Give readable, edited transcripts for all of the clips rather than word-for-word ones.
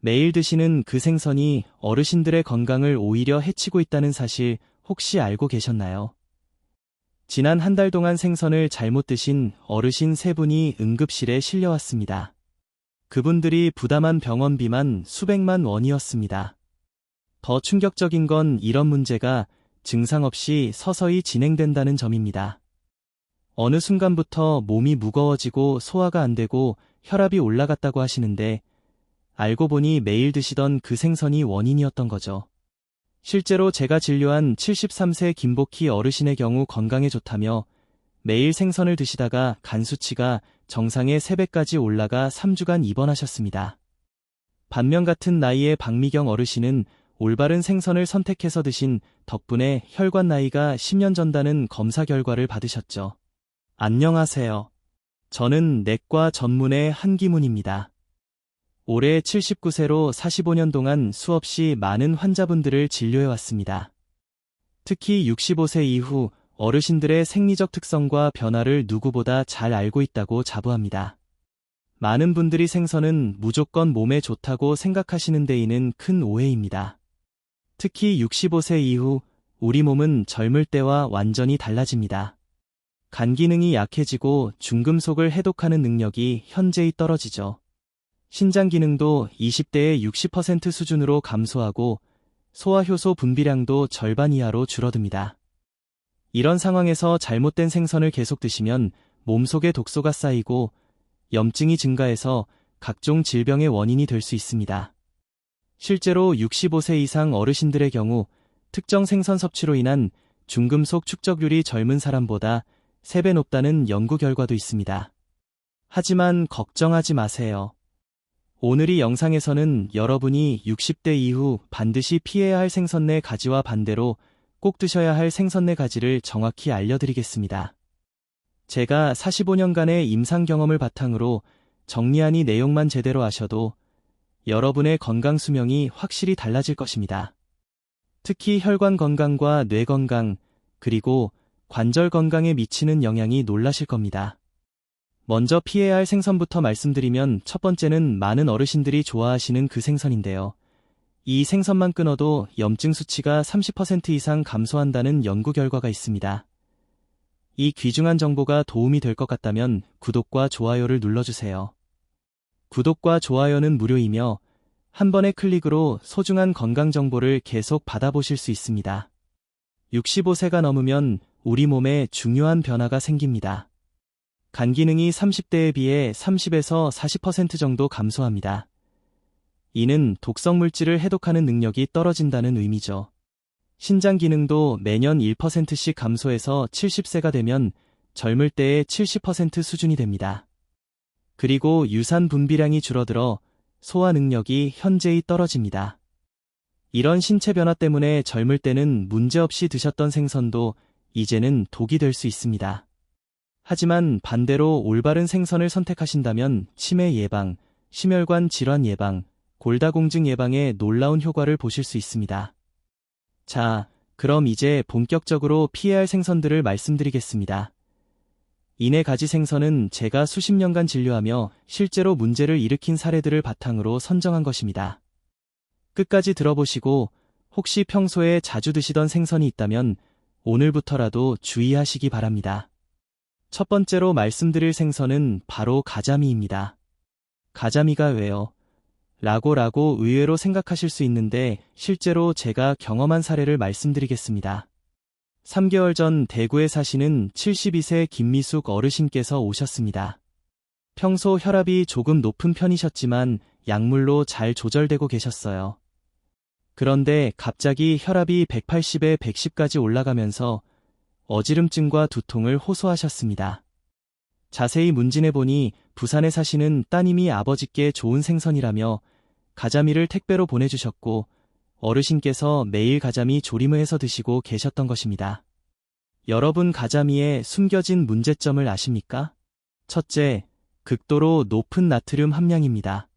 매일 드시는 그 생선이 어르신들의 건강을 오히려 해치고 있다는 사실 혹시 알고 계셨나요? 지난 한 달 동안 생선을 잘못 드신 어르신 3분이 응급실에 실려왔습니다. 그분들이 부담한 병원비만 수백만 원이었습니다. 더 충격적인 건 이런 문제가 증상 없이 서서히 진행된다는 점입니다. 어느 순간부터 몸이 무거워지고 소화가 안 되고 혈압이 올라갔다고 하시는데 알고 보니 매일 드시던 그 생선이 원인이었던 거죠. 실제로 제가 진료한 73세 김복희 어르신의 경우 건강에 좋다며 매일 생선을 드시다가 간 수치가 정상의 3배까지 올라가 3주간 입원하셨습니다. 반면 같은 나이의 박미경 어르신은 올바른 생선을 선택해서 드신 덕분에 혈관 나이가 10년 전다는 검사 결과를 받으셨죠. 안녕하세요. 저는 내과 전문의 한기문입니다. 올해 79세로 45년 동안 수없이 많은 환자분들을 진료해왔습니다. 특히 65세 이후 어르신들의 생리적 특성과 변화를 누구보다 잘 알고 있다고 자부합니다. 많은 분들이 생선은 무조건 몸에 좋다고 생각하시는 데에는 큰 오해입니다. 특히 65세 이후 우리 몸은 젊을 때와 완전히 달라집니다. 간 기능이 약해지고 중금속을 해독하는 능력이 현저히 떨어지죠. 신장 기능도 20대의 60% 수준으로 감소하고 소화효소 분비량도 절반 이하로 줄어듭니다. 이런 상황에서 잘못된 생선을 계속 드시면 몸속에 독소가 쌓이고 염증이 증가해서 각종 질병의 원인이 될 수 있습니다. 실제로 65세 이상 어르신들의 경우 특정 생선 섭취로 인한 중금속 축적률이 젊은 사람보다 3배 높다는 연구 결과도 있습니다. 하지만 걱정하지 마세요. 오늘 이 영상에서는 여러분이 60대 이후 반드시 피해야 할 생선내 가지와 반대로 꼭 드셔야 할 생선내 가지를 정확히 알려드리겠습니다. 제가 45년간의 임상 경험을 바탕으로 정리한 이 내용만 제대로 아셔도 여러분의 건강 수명이 확실히 달라질 것입니다. 특히 혈관 건강과 뇌 건강, 그리고 관절 건강에 미치는 영향이 놀라실 겁니다. 먼저 피해야 할 생선부터 말씀드리면 첫 번째는 많은 어르신들이 좋아하시는 그 생선인데요. 이 생선만 끊어도 염증 수치가 30% 이상 감소한다는 연구 결과가 있습니다. 이 귀중한 정보가 도움이 될 것 같다면 구독과 좋아요를 눌러주세요. 구독과 좋아요는 무료이며 한 번의 클릭으로 소중한 건강 정보를 계속 받아보실 수 있습니다. 65세가 넘으면 우리 몸에 중요한 변화가 생깁니다. 간 기능이 30대에 비해 30에서 40% 정도 감소합니다. 이는 독성 물질을 해독하는 능력이 떨어진다는 의미죠. 신장 기능도 매년 1%씩 감소해서 70세가 되면 젊을 때의 70% 수준이 됩니다. 그리고 유산 분비량이 줄어들어 소화 능력이 현저히 떨어집니다. 이런 신체 변화 때문에 젊을 때는 문제없이 드셨던 생선도 이제는 독이 될 수 있습니다. 하지만 반대로 올바른 생선을 선택하신다면 치매 예방, 심혈관 질환 예방, 골다공증 예방에 놀라운 효과를 보실 수 있습니다. 자, 그럼 이제 본격적으로 피해야 할 생선들을 말씀드리겠습니다. 이 4가지 생선은 제가 수십 년간 진료하며 실제로 문제를 일으킨 사례들을 바탕으로 선정한 것입니다. 끝까지 들어보시고 혹시 평소에 자주 드시던 생선이 있다면 오늘부터라도 주의하시기 바랍니다. 첫 번째로 말씀드릴 생선은 바로 가자미입니다. 가자미가 왜요? 라고 의외로 생각하실 수 있는데 실제로 제가 경험한 사례를 말씀드리겠습니다. 3개월 전 대구에 사시는 72세 김미숙 어르신께서 오셨습니다. 평소 혈압이 조금 높은 편이셨지만 약물로 잘 조절되고 계셨어요. 그런데 갑자기 혈압이 180에 110까지 올라가면서 어지럼증과 두통을 호소하셨습니다. 자세히 문진해보니 부산에 사시는 따님이 아버지께 좋은 생선이라며 가자미를 택배로 보내주셨고 어르신께서 매일 가자미 조림을 해서 드시고 계셨던 것입니다. 여러분, 가자미의 숨겨진 문제점을 아십니까? 첫째, 극도로 높은 나트륨 함량입니다.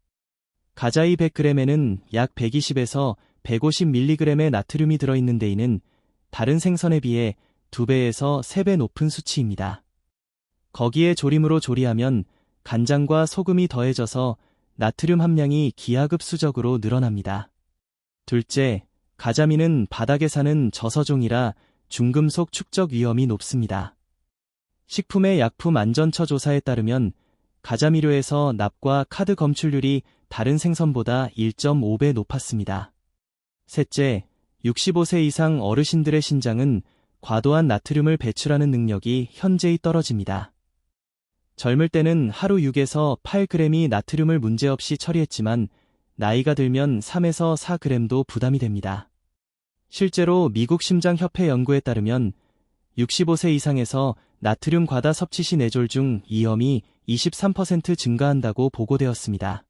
가자이 100g에는 약 120에서 150mg의 나트륨이 들어있는 데에는 다른 생선에 비해 2배에서 3배 높은 수치입니다. 거기에 조림으로 조리하면 간장과 소금이 더해져서 나트륨 함량이 기하급수적으로 늘어납니다. 둘째, 가자미는 바닥에 사는 저서종이라 중금속 축적 위험이 높습니다. 식품의 약품안전처 조사에 따르면 가자미료에서 납과 카드 검출률이 다른 생선보다 1.5배 높았습니다. 셋째, 65세 이상 어르신들의 신장은 과도한 나트륨을 배출하는 능력이 현저히 떨어집니다. 젊을 때는 하루 6에서 8g이 나트륨을 문제없이 처리했지만 나이가 들면 3에서 4g도 부담이 됩니다. 실제로 미국 심장협회 연구에 따르면 65세 이상에서 나트륨 과다 섭취 시 뇌졸중 위험이 23% 증가한다고 보고되었습니다.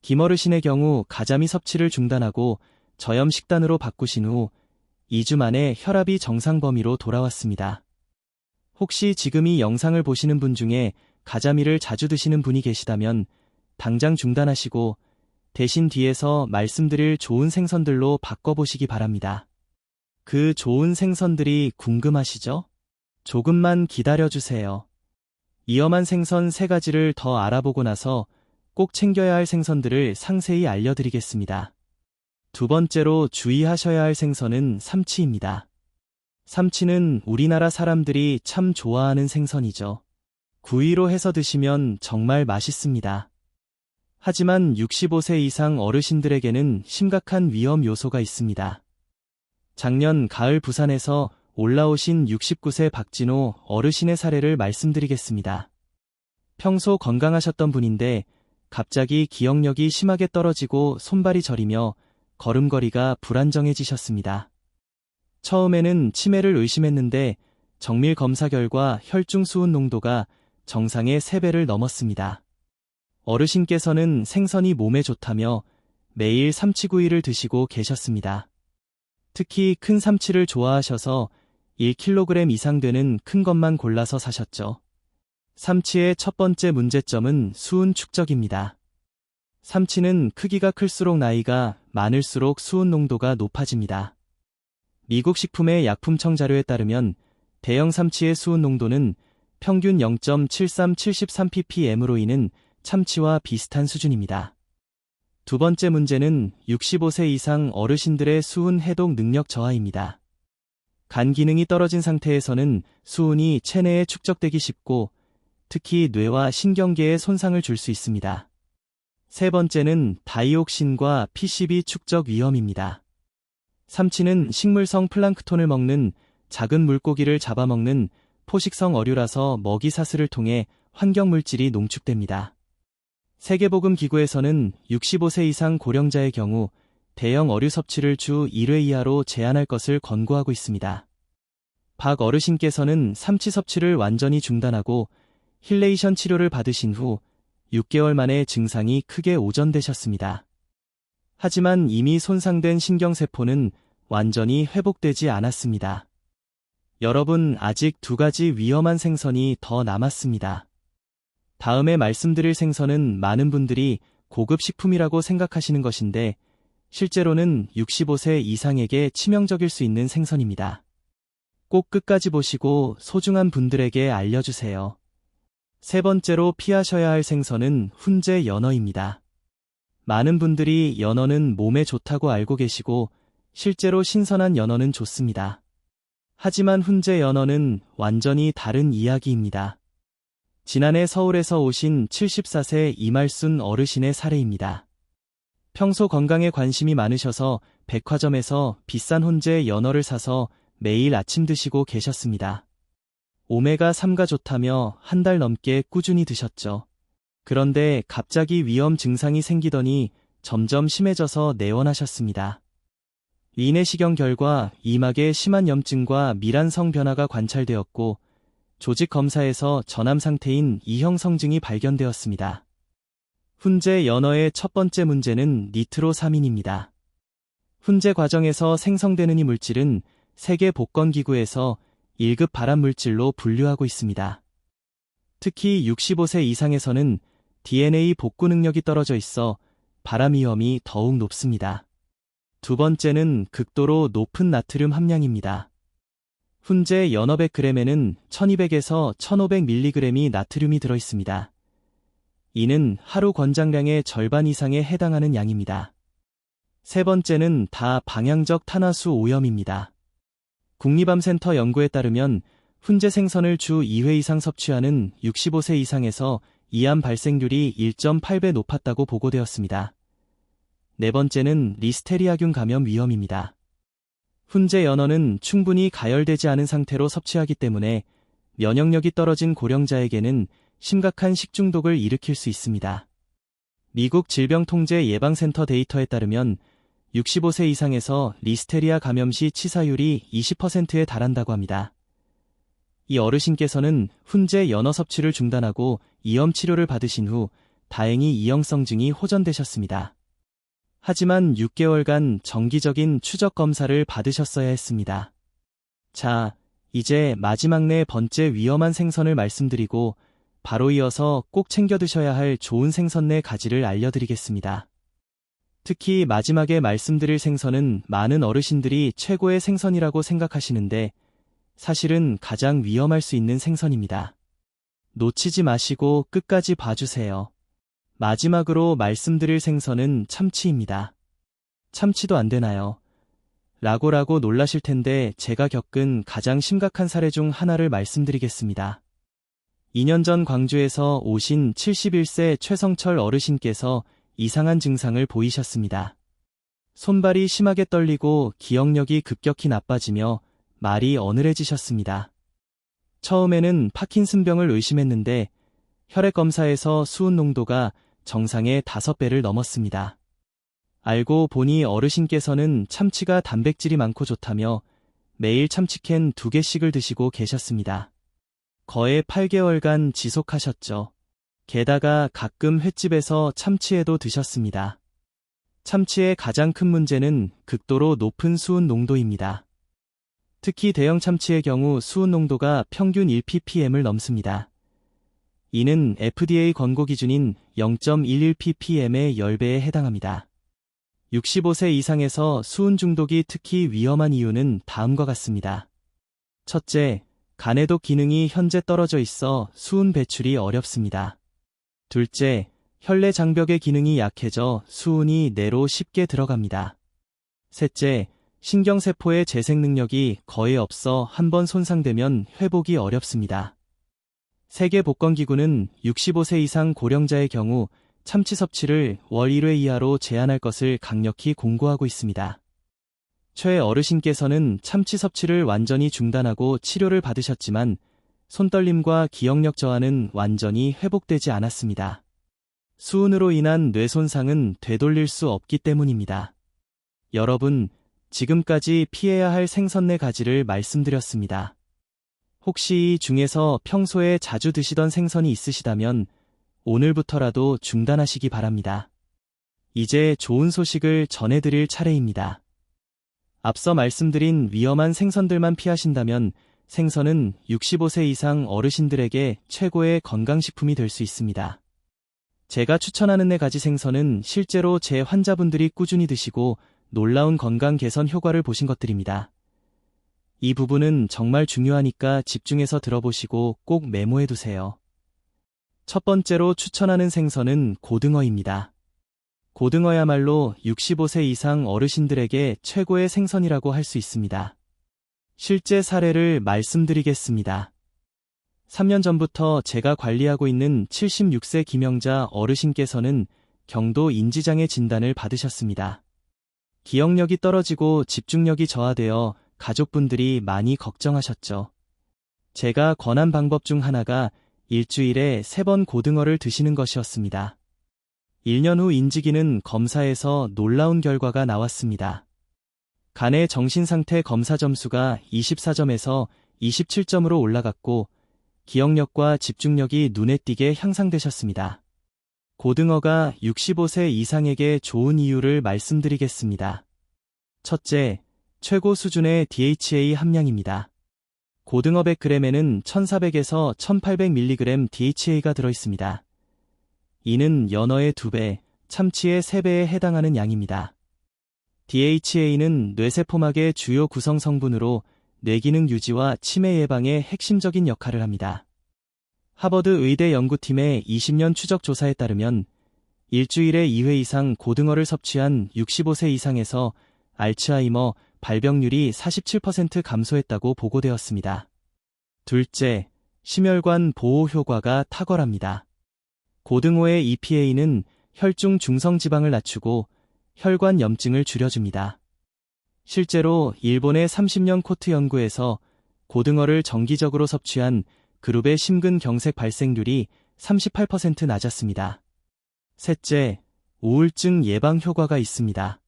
김어르신의 경우 가자미 섭취를 중단하고 저염 식단으로 바꾸신 후 2주 만에 혈압이 정상 범위로 돌아왔습니다. 혹시 지금 이 영상을 보시는 분 중에 가자미를 자주 드시는 분이 계시다면 당장 중단하시고 대신 뒤에서 말씀드릴 좋은 생선들로 바꿔보시기 바랍니다. 그 좋은 생선들이 궁금하시죠? 조금만 기다려주세요. 위험한 생선 3가지를 더 알아보고 나서 꼭 챙겨야 할 생선들을 상세히 알려드리겠습니다. 두 번째로 주의하셔야 할 생선은 삼치입니다. 삼치는 우리나라 사람들이 참 좋아하는 생선이죠. 구이로 해서 드시면 정말 맛있습니다. 하지만 65세 이상 어르신들에게는 심각한 위험 요소가 있습니다. 작년 가을 부산에서 올라오신 69세 박진호 어르신의 사례를 말씀드리겠습니다. 평소 건강하셨던 분인데 갑자기 기억력이 심하게 떨어지고 손발이 저리며 걸음걸이가 불안정해지셨습니다. 처음에는 치매를 의심했는데 정밀 검사 결과 혈중 수은 농도가 정상의 3배를 넘었습니다. 어르신께서는 생선이 몸에 좋다며 매일 삼치구이를 드시고 계셨습니다. 특히 큰 삼치를 좋아하셔서 1kg 이상 되는 큰 것만 골라서 사셨죠. 삼치의 첫 번째 문제점은 수은 축적입니다. 삼치는 크기가 클수록 나이가 많을수록 수은 농도가 높아집니다. 미국 식품의 약품청 자료에 따르면 대형 삼치의 수은 농도는 평균 0.7373ppm으로 참치와 비슷한 수준입니다. 두 번째 문제는 65세 이상 어르신들의 수은 해독 능력 저하입니다. 간 기능이 떨어진 상태에서는 수은이 체내에 축적되기 쉽고 특히 뇌와 신경계에 손상을 줄 수 있습니다. 세 번째는 다이옥신과 PCB 축적 위험입니다. 삼치는 식물성 플랑크톤을 먹는 작은 물고기를 잡아먹는 포식성 어류라서 먹이 사슬을 통해 환경물질이 농축됩니다. 세계보건기구에서는 65세 이상 고령자의 경우 대형 어류 섭취를 주 1회 이하로 제한할 것을 권고하고 있습니다. 박 어르신께서는 삼치 섭취를 완전히 중단하고 힐레이션 치료를 받으신 후 6개월 만에 증상이 크게 오전되셨습니다. 하지만 이미 손상된 신경세포는 완전히 회복되지 않았습니다. 여러분, 아직 2가지 위험한 생선이 더 남았습니다. 다음에 말씀드릴 생선은 많은 분들이 고급 식품이라고 생각하시는 것인데 실제로는 65세 이상에게 치명적일 수 있는 생선입니다. 꼭 끝까지 보시고 소중한 분들에게 알려주세요. 세 번째로 피하셔야 할 생선은 훈제 연어입니다. 많은 분들이 연어는 몸에 좋다고 알고 계시고 실제로 신선한 연어는 좋습니다. 하지만 훈제 연어는 완전히 다른 이야기입니다. 지난해 서울에서 오신 74세 이말순 어르신의 사례입니다. 평소 건강에 관심이 많으셔서 백화점에서 비싼 훈제 연어를 사서 매일 아침 드시고 계셨습니다. 오메가3가 좋다며 한 달 넘게 꾸준히 드셨죠. 그런데 갑자기 위험 증상이 생기더니 점점 심해져서 내원하셨습니다. 위내시경 결과 이막에 심한 염증과 미란성 변화가 관찰되었고 조직 검사에서 전암 상태인 E형 성증이 발견되었습니다. 훈제 연어의 첫 번째 문제는 니트로사민입니다. 훈제 과정에서 생성되는 이 물질은 세계복권기구에서 1급 발암물질로 분류하고 있습니다. 특히 65세 이상에서는 DNA 복구 능력이 떨어져 있어 발암 위험이 더욱 높습니다. 두 번째는 극도로 높은 나트륨 함량입니다. 훈제 연어 100g에는 1200에서 1500mg이 나트륨이 들어있습니다. 이는 하루 권장량의 절반 이상에 해당하는 양입니다. 세 번째는 다방향적 탄화수 오염입니다. 국립암센터 연구에 따르면 훈제 생선을 주 2회 이상 섭취하는 65세 이상에서 이암 발생률이 1.8배 높았다고 보고되었습니다. 네 번째는 리스테리아균 감염 위험입니다. 훈제 연어는 충분히 가열되지 않은 상태로 섭취하기 때문에 면역력이 떨어진 고령자에게는 심각한 식중독을 일으킬 수 있습니다. 미국 질병통제예방센터 데이터에 따르면 65세 이상에서 리스테리아 감염 시 치사율이 20%에 달한다고 합니다. 이 어르신께서는 훈제 연어 섭취를 중단하고 이염 치료를 받으신 후 다행히 이형성증이 호전되셨습니다. 하지만 6개월간 정기적인 추적 검사를 받으셨어야 했습니다. 자, 이제 마지막 네 번째 위험한 생선을 말씀드리고 바로 이어서 꼭 챙겨 드셔야 할 좋은 생선 네 가지를 알려드리겠습니다. 특히 마지막에 말씀드릴 생선은 많은 어르신들이 최고의 생선이라고 생각하시는데 사실은 가장 위험할 수 있는 생선입니다. 놓치지 마시고 끝까지 봐주세요. 마지막으로 말씀드릴 생선은 참치입니다. 참치도 안 되나요? 라고 놀라실 텐데 제가 겪은 가장 심각한 사례 중 하나를 말씀드리겠습니다. 2년 전 광주에서 오신 71세 최성철 어르신께서 이상한 증상을 보이셨습니다. 손발이 심하게 떨리고 기억력이 급격히 나빠지며 말이 어눌해지셨습니다. 처음에는 파킨슨병을 의심했는데 혈액 검사에서 수은 농도가 정상의 5배를 넘었습니다. 알고 보니 어르신께서는 참치가 단백질이 많고 좋다며 매일 참치캔 2개씩을 드시고 계셨습니다. 거의 8개월간 지속하셨죠. 게다가 가끔 횟집에서 참치회도 드셨습니다. 참치의 가장 큰 문제는 극도로 높은 수은 농도입니다. 특히 대형 참치의 경우 수은 농도가 평균 1ppm을 넘습니다. 이는 FDA 권고 기준인 0.11ppm의 10배에 해당합니다. 65세 이상에서 수은 중독이 특히 위험한 이유는 다음과 같습니다. 첫째, 간에도 기능이 현재 떨어져 있어 수은 배출이 어렵습니다. 둘째, 혈내 장벽의 기능이 약해져 수은이 뇌로 쉽게 들어갑니다. 셋째, 신경세포의 재생 능력이 거의 없어 한번 손상되면 회복이 어렵습니다. 세계복권기구는 65세 이상 고령자의 경우 참치 섭취를 월 1회 이하로 제한할 것을 강력히 공고하고 있습니다. 최 어르신께서는 참치 섭취를 완전히 중단하고 치료를 받으셨지만 손떨림과 기억력 저하는 완전히 회복되지 않았습니다. 수은으로 인한 뇌 손상은 되돌릴 수 없기 때문입니다. 여러분, 지금까지 피해야 할 생선 네 가지를 말씀드렸습니다. 혹시 이 중에서 평소에 자주 드시던 생선이 있으시다면 오늘부터라도 중단하시기 바랍니다. 이제 좋은 소식을 전해드릴 차례입니다. 앞서 말씀드린 위험한 생선들만 피하신다면 생선은 65세 이상 어르신들에게 최고의 건강식품이 될 수 있습니다. 제가 추천하는 네 가지 생선은 실제로 제 환자분들이 꾸준히 드시고 놀라운 건강 개선 효과를 보신 것들입니다. 이 부분은 정말 중요하니까 집중해서 들어보시고 꼭 메모해두세요. 첫 번째로 추천하는 생선은 고등어입니다. 고등어야말로 65세 이상 어르신들에게 최고의 생선이라고 할 수 있습니다. 실제 사례를 말씀드리겠습니다. 3년 전부터 제가 관리하고 있는 76세 김영자 어르신께서는 경도 인지장애 진단을 받으셨습니다. 기억력이 떨어지고 집중력이 저하되어 가족분들이 많이 걱정하셨죠. 제가 권한 방법 중 하나가 일주일에 3번 고등어를 드시는 것이었습니다. 1년 후 인지기능 검사에서 놀라운 결과가 나왔습니다. 간의 정신상태 검사 점수가 24점에서 27점으로 올라갔고 기억력과 집중력이 눈에 띄게 향상되셨습니다. 고등어가 65세 이상에게 좋은 이유를 말씀드리겠습니다. 첫째, 최고 수준의 DHA 함량입니다. 고등어 100g에는 1400에서 1800mg DHA가 들어있습니다. 이는 연어의 2배, 참치의 3배에 해당하는 양입니다. DHA는 뇌세포막의 주요 구성 성분으로 뇌기능 유지와 치매 예방에 핵심적인 역할을 합니다. 하버드 의대 연구팀의 20년 추적 조사에 따르면 일주일에 2회 이상 고등어를 섭취한 65세 이상에서 알츠하이머 발병률이 47% 감소했다고 보고되었습니다. 둘째, 심혈관 보호 효과가 탁월합니다. 고등어의 EPA는 혈중 중성지방을 낮추고 혈관 염증을 줄여줍니다. 실제로 일본의 30년 코트 연구에서 고등어를 정기적으로 섭취한 그룹의 심근경색 발생률이 38% 낮았습니다. 셋째, 우울증 예방 효과가 있습니다.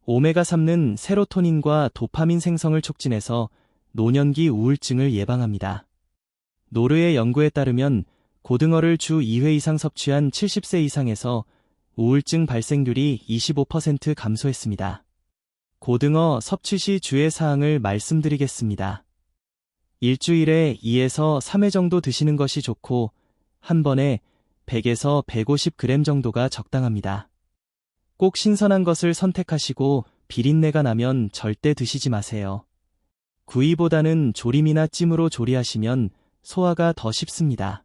오메가3는 세로토닌과 도파민 생성을 촉진해서 노년기 우울증을 예방합니다. 노르의 연구에 따르면 고등어를 주 2회 이상 섭취한 70세 이상에서 우울증 발생률이 25% 감소했습니다. 고등어 섭취 시 주의 사항을 말씀드리겠습니다. 일주일에 2에서 3회 정도 드시는 것이 좋고 한 번에 100에서 150g 정도가 적당합니다. 꼭 신선한 것을 선택하시고 비린내가 나면 절대 드시지 마세요. 구이보다는 조림이나 찜으로 조리하시면 소화가 더 쉽습니다.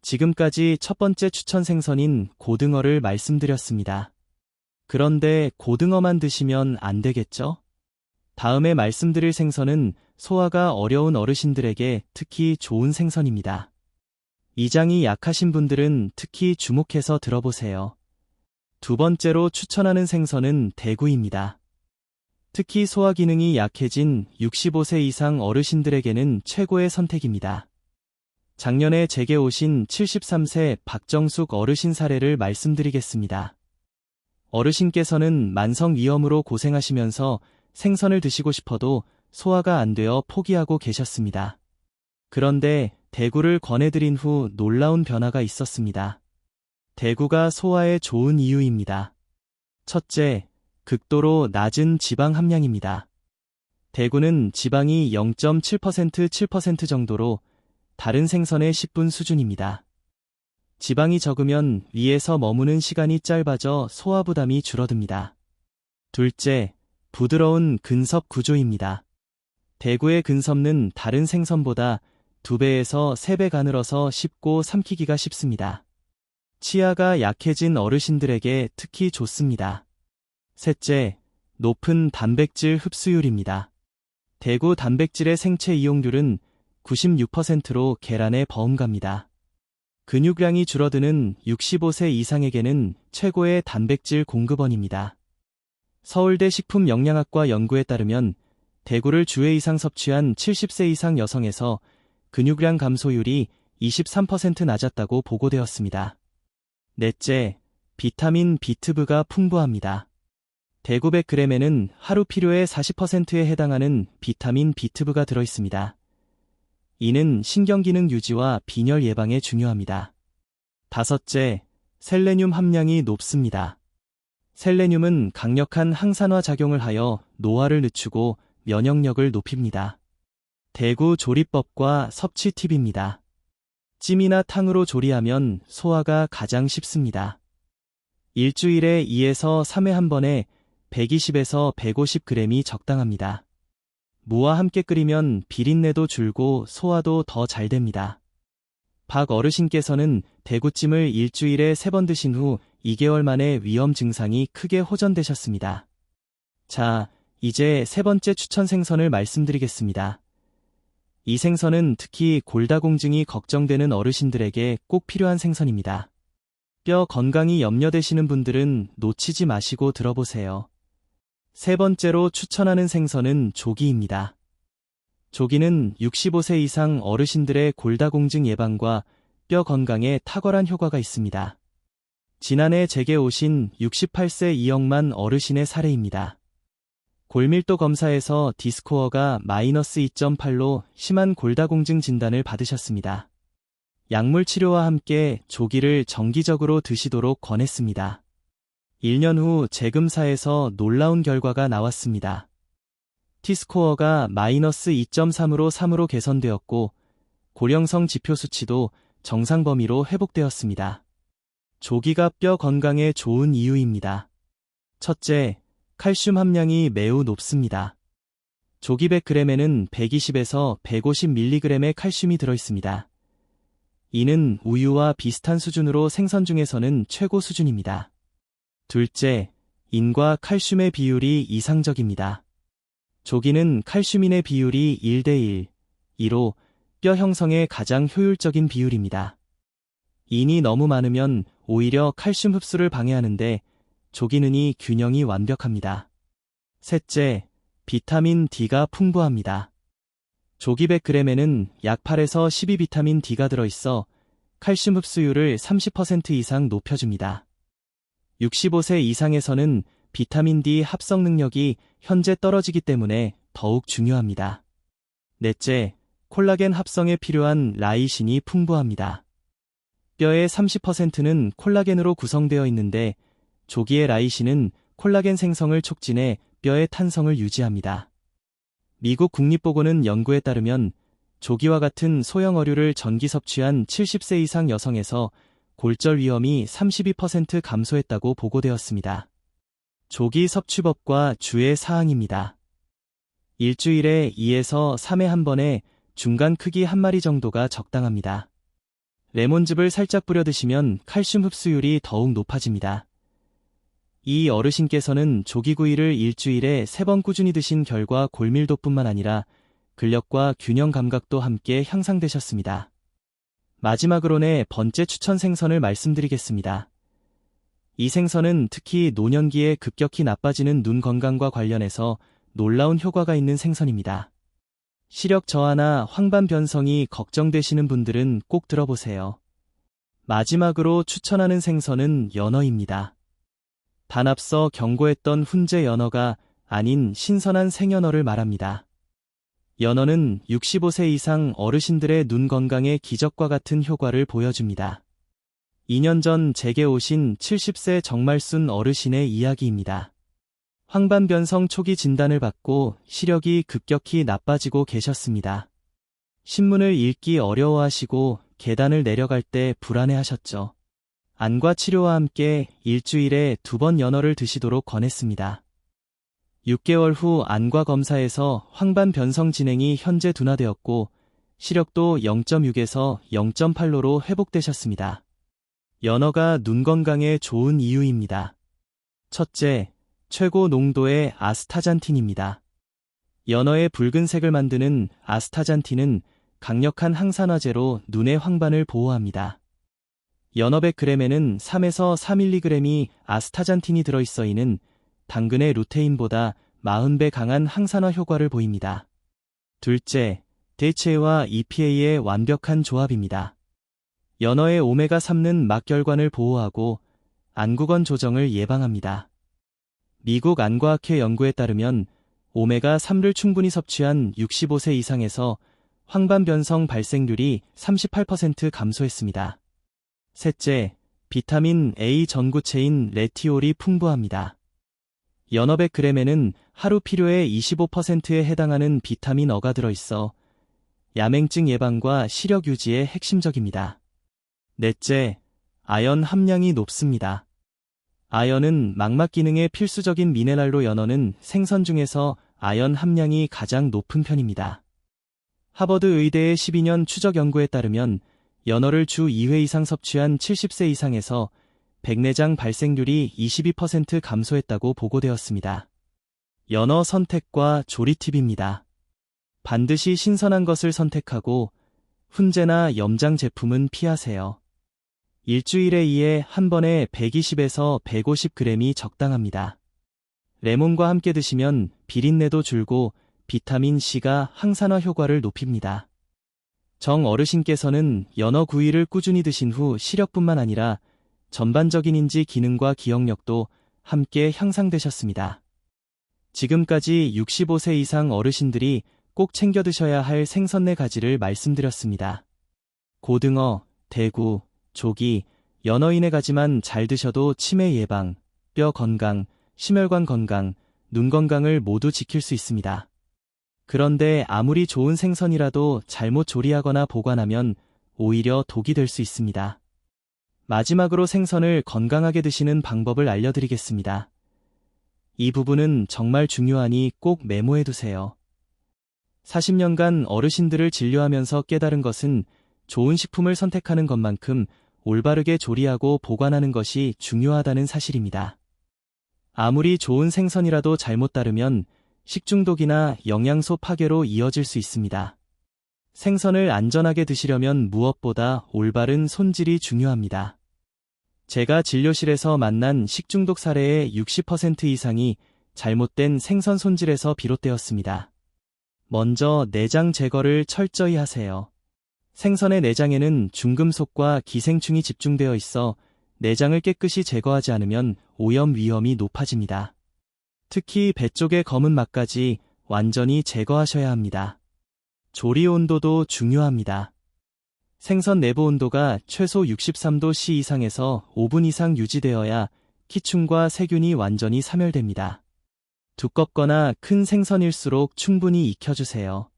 지금까지 첫 번째 추천 생선인 고등어를 말씀드렸습니다. 그런데 고등어만 드시면 안 되겠죠? 다음에 말씀드릴 생선은 소화가 어려운 어르신들에게 특히 좋은 생선입니다. 이장이 약하신 분들은 특히 주목해서 들어보세요. 두 번째로 추천하는 생선은 대구입니다. 특히 소화 기능이 약해진 65세 이상 어르신들에게는 최고의 선택입니다. 작년에 제게 오신 73세 박정숙 어르신 사례를 말씀드리겠습니다. 어르신께서는 만성위염으로 고생하시면서 생선을 드시고 싶어도 소화가 안 되어 포기하고 계셨습니다. 그런데 대구를 권해드린 후 놀라운 변화가 있었습니다. 대구가 소화에 좋은 이유입니다. 첫째, 극도로 낮은 지방 함량입니다. 대구는 지방이 0.7% 정도로 다른 생선의 10분 수준입니다. 지방이 적으면 위에서 머무는 시간이 짧아져 소화 부담이 줄어듭니다. 둘째, 부드러운 근섭 구조입니다. 대구의 근섭은 다른 생선보다 2배에서 3배 가늘어서 씹고 삼키기가 쉽습니다. 치아가 약해진 어르신들에게 특히 좋습니다. 셋째, 높은 단백질 흡수율입니다. 대구 단백질의 생체 이용률은 96%로 계란에 버금갑니다. 근육량이 줄어드는 65세 이상에게는 최고의 단백질 공급원입니다. 서울대 식품영양학과 연구에 따르면 대구를 주회 이상 섭취한 70세 이상 여성에서 근육량 감소율이 23% 낮았다고 보고되었습니다. 넷째, 비타민 B2가 풍부합니다. 대구 100g에는 하루 필요의 40%에 해당하는 비타민 B2가 들어있습니다. 이는 신경기능 유지와 빈혈 예방에 중요합니다. 다섯째, 셀레늄 함량이 높습니다. 셀레늄은 강력한 항산화 작용을 하여 노화를 늦추고 면역력을 높입니다. 대구 조리법과 섭취 팁입니다. 찜이나 탕으로 조리하면 소화가 가장 쉽습니다. 일주일에 2에서 3회 한 번에 120에서 150g이 적당합니다. 무와 함께 끓이면 비린내도 줄고 소화도 더 잘 됩니다. 박 어르신께서는 대구찜을 일주일에 3번 드신 후 2개월 만에 위염 증상이 크게 호전되셨습니다. 자, 이제 세 번째 추천 생선을 말씀드리겠습니다. 이 생선은 특히 골다공증이 걱정되는 어르신들에게 꼭 필요한 생선입니다. 뼈 건강이 염려되시는 분들은 놓치지 마시고 들어보세요. 세 번째로 추천하는 생선은 조기입니다. 조기는 65세 이상 어르신들의 골다공증 예방과 뼈 건강에 탁월한 효과가 있습니다. 지난해 제게 오신 68세 이영만 어르신의 사례입니다. 골밀도 검사에서 D스코어가 -2.8로 심한 골다공증 진단을 받으셨습니다. 약물 치료와 함께 조기를 정기적으로 드시도록 권했습니다. 1년 후 재검사에서 놀라운 결과가 나왔습니다. T스코어가 -2.3으로 3으로 개선되었고 고령성 지표 수치도 정상 범위로 회복되었습니다. 조기가 뼈 건강에 좋은 이유입니다. 첫째, 칼슘 함량이 매우 높습니다. 조기 100g에는 120에서 150mg의 칼슘이 들어있습니다. 이는 우유와 비슷한 수준으로 생선 중에서는 최고 수준입니다. 둘째, 인과 칼슘의 비율이 이상적입니다. 조기는 칼슘인의 비율이 1대1, 2로 뼈 형성에 가장 효율적인 비율입니다. 인이 너무 많으면 오히려 칼슘 흡수를 방해하는데 조기는이 균형이 완벽합니다. 셋째, 비타민 D가 풍부합니다. 조기 100g에는 약 8에서 12 비타민 D가 들어있어 칼슘 흡수율을 30% 이상 높여줍니다. 65세 이상에서는 비타민 D 합성 능력이 현재 떨어지기 때문에 더욱 중요합니다. 넷째, 콜라겐 합성에 필요한 라이신이 풍부합니다. 뼈의 30%는 콜라겐으로 구성되어 있는데 조기의 라이신은 콜라겐 생성을 촉진해 뼈의 탄성을 유지합니다. 미국 국립보건원 연구에 따르면 조기와 같은 소형 어류를 전기 섭취한 70세 이상 여성에서 골절 위험이 32% 감소했다고 보고되었습니다. 조기 섭취법과 주의 사항입니다. 일주일에 2에서 3회 한 번에 중간 크기 한 마리 정도가 적당합니다. 레몬즙을 살짝 뿌려 드시면 칼슘 흡수율이 더욱 높아집니다. 이 어르신께서는 조기구이를 일주일에 3번 꾸준히 드신 결과 골밀도뿐만 아니라 근력과 균형 감각도 함께 향상되셨습니다. 마지막으로 네 번째 추천 생선을 말씀드리겠습니다. 이 생선은 특히 노년기에 급격히 나빠지는 눈 건강과 관련해서 놀라운 효과가 있는 생선입니다. 시력 저하나 황반 변성이 걱정되시는 분들은 꼭 들어보세요. 마지막으로 추천하는 생선은 연어입니다. 단 앞서 경고했던 훈제 연어가 아닌 신선한 생연어를 말합니다. 연어는 65세 이상 어르신들의 눈 건강에 기적과 같은 효과를 보여줍니다. 2년 전 제게 오신 70세 정말순 어르신의 이야기입니다. 황반변성 초기 진단을 받고 시력이 급격히 나빠지고 계셨습니다. 신문을 읽기 어려워하시고 계단을 내려갈 때 불안해하셨죠. 안과 치료와 함께 일주일에 2번 연어를 드시도록 권했습니다. 6개월 후 안과 검사에서 황반변성 진행이 현재 둔화되었고 시력도 0.6에서 0.8로로 회복되셨습니다. 연어가 눈 건강에 좋은 이유입니다. 첫째, 최고 농도의 아스타잔틴입니다. 연어의 붉은색을 만드는 아스타잔틴은 강력한 항산화제로 눈의 황반을 보호합니다. 연어 100g에는 3에서 4mg이 아스타잔틴이 들어있어 이는 당근의 루테인보다 40배 강한 항산화 효과를 보입니다. 둘째, DHA와 EPA의 완벽한 조합입니다. 연어의 오메가3는 막혈관을 보호하고 안구건 조정을 예방합니다. 미국 안과학회 연구에 따르면 오메가3를 충분히 섭취한 65세 이상에서 황반변성 발생률이 38% 감소했습니다. 셋째, 비타민 A 전구체인 레티올이 풍부합니다. 연어 100g에는 하루 필요의 25%에 해당하는 비타민 어가 들어있어 야맹증 예방과 시력 유지에 핵심적입니다. 넷째, 아연 함량이 높습니다. 아연은 망막 기능에 필수적인 미네랄로 연어는 생선 중에서 아연 함량이 가장 높은 편입니다. 하버드 의대의 12년 추적 연구에 따르면 연어를 주 2회 이상 섭취한 70세 이상에서 백내장 발생률이 22% 감소했다고 보고되었습니다. 연어 선택과 조리 팁입니다. 반드시 신선한 것을 선택하고 훈제나 염장 제품은 피하세요. 일주일에 2회 한 번에 120에서 150g이 적당합니다. 레몬과 함께 드시면 비린내도 줄고 비타민C가 항산화 효과를 높입니다. 정 어르신께서는 연어 구이를 꾸준히 드신 후 시력뿐만 아니라 전반적인 인지 기능과 기억력도 함께 향상되셨습니다. 지금까지 65세 이상 어르신들이 꼭 챙겨 드셔야 할 생선 4가지를 말씀드렸습니다. 고등어, 대구, 조기, 연어의 4가지만 잘 드셔도 치매 예방, 뼈 건강, 심혈관 건강, 눈 건강을 모두 지킬 수 있습니다. 그런데 아무리 좋은 생선이라도 잘못 조리하거나 보관하면 오히려 독이 될 수 있습니다. 마지막으로 생선을 건강하게 드시는 방법을 알려드리겠습니다. 이 부분은 정말 중요하니 꼭 메모해 두세요. 40년간 어르신들을 진료하면서 깨달은 것은 좋은 식품을 선택하는 것만큼 올바르게 조리하고 보관하는 것이 중요하다는 사실입니다. 아무리 좋은 생선이라도 잘못 다루면 식중독이나 영양소 파괴로 이어질 수 있습니다. 생선을 안전하게 드시려면 무엇보다 올바른 손질이 중요합니다. 제가 진료실에서 만난 식중독 사례의 60% 이상이 잘못된 생선 손질에서 비롯되었습니다. 먼저 내장 제거를 철저히 하세요. 생선의 내장에는 중금속과 기생충이 집중되어 있어 내장을 깨끗이 제거하지 않으면 오염 위험이 높아집니다. 특히 배 쪽의 검은 막까지 완전히 제거하셔야 합니다. 조리 온도도 중요합니다. 생선 내부 온도가 최소 63°C 이상에서 5분 이상 유지되어야 키충과 세균이 완전히 사멸됩니다. 두껍거나 큰 생선일수록 충분히 익혀주세요.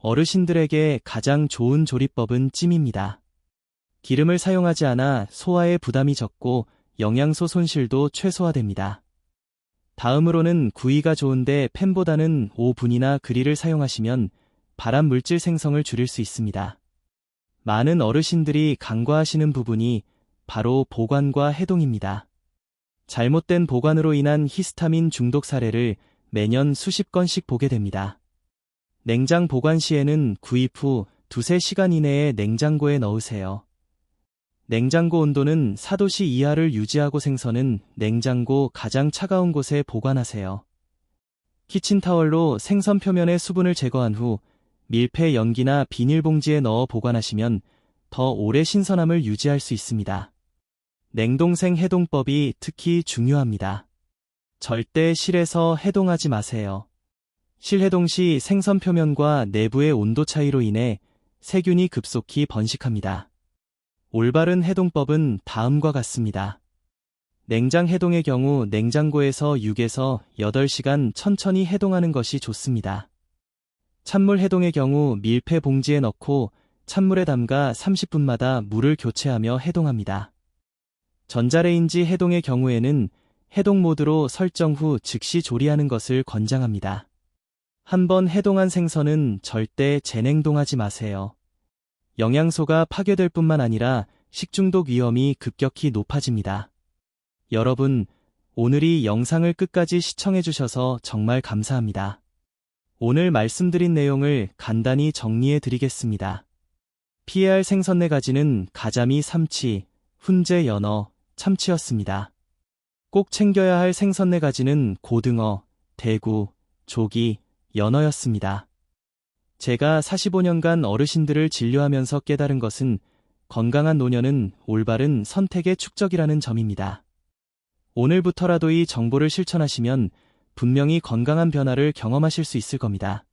어르신들에게 가장 좋은 조리법은 찜입니다. 기름을 사용하지 않아 소화에 부담이 적고 영양소 손실도 최소화됩니다. 다음으로는 구이가 좋은데 팬보다는 오븐이나 그릴을 사용하시면 발암 물질 생성을 줄일 수 있습니다. 많은 어르신들이 간과하시는 부분이 바로 보관과 해동입니다. 잘못된 보관으로 인한 히스타민 중독 사례를 매년 수십 건씩 보게 됩니다. 냉장 보관 시에는 구입 후 2~3시간 이내에 냉장고에 넣으세요. 냉장고 온도는 4°C 이하를 유지하고 생선은 냉장고 가장 차가운 곳에 보관하세요. 키친타월로 생선 표면의 수분을 제거한 후 밀폐 용기나 비닐봉지에 넣어 보관하시면 더 오래 신선함을 유지할 수 있습니다. 냉동생 해동법이 특히 중요합니다. 절대 실에서 해동하지 마세요. 실해동 시 생선 표면과 내부의 온도 차이로 인해 세균이 급속히 번식합니다. 올바른 해동법은 다음과 같습니다. 냉장 해동의 경우 냉장고에서 6에서 8시간 천천히 해동하는 것이 좋습니다. 찬물 해동의 경우 밀폐 봉지에 넣고 찬물에 담가 30분마다 물을 교체하며 해동합니다. 전자레인지 해동의 경우에는 해동 모드로 설정 후 즉시 조리하는 것을 권장합니다. 한번 해동한 생선은 절대 재냉동하지 마세요. 영양소가 파괴될 뿐만 아니라 식중독 위험이 급격히 높아집니다. 여러분, 오늘 이 영상을 끝까지 시청해주셔서 정말 감사합니다. 오늘 말씀드린 내용을 간단히 정리해 드리겠습니다. 피해야 할 생선 4가지는 가자미, 삼치, 훈제, 연어, 참치였습니다. 꼭 챙겨야 할 생선 4가지는 고등어, 대구, 조기, 연어였습니다. 제가 45년간 어르신들을 진료하면서 깨달은 것은 건강한 노년은 올바른 선택의 축적이라는 점입니다. 오늘부터라도 이 정보를 실천하시면 분명히 건강한 변화를 경험하실 수 있을 겁니다.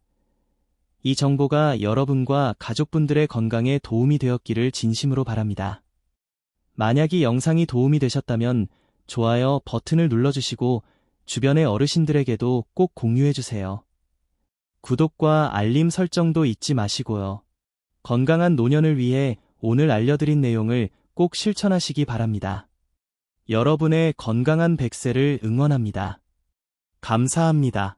이 정보가 여러분과 가족분들의 건강에 도움이 되었기를 진심으로 바랍니다. 만약 이 영상이 도움이 되셨다면 좋아요 버튼을 눌러주시고 주변의 어르신들에게도 꼭 공유해주세요. 구독과 알림 설정도 잊지 마시고요. 건강한 노년을 위해 오늘 알려드린 내용을 꼭 실천하시기 바랍니다. 여러분의 건강한 100세를 응원합니다. 감사합니다.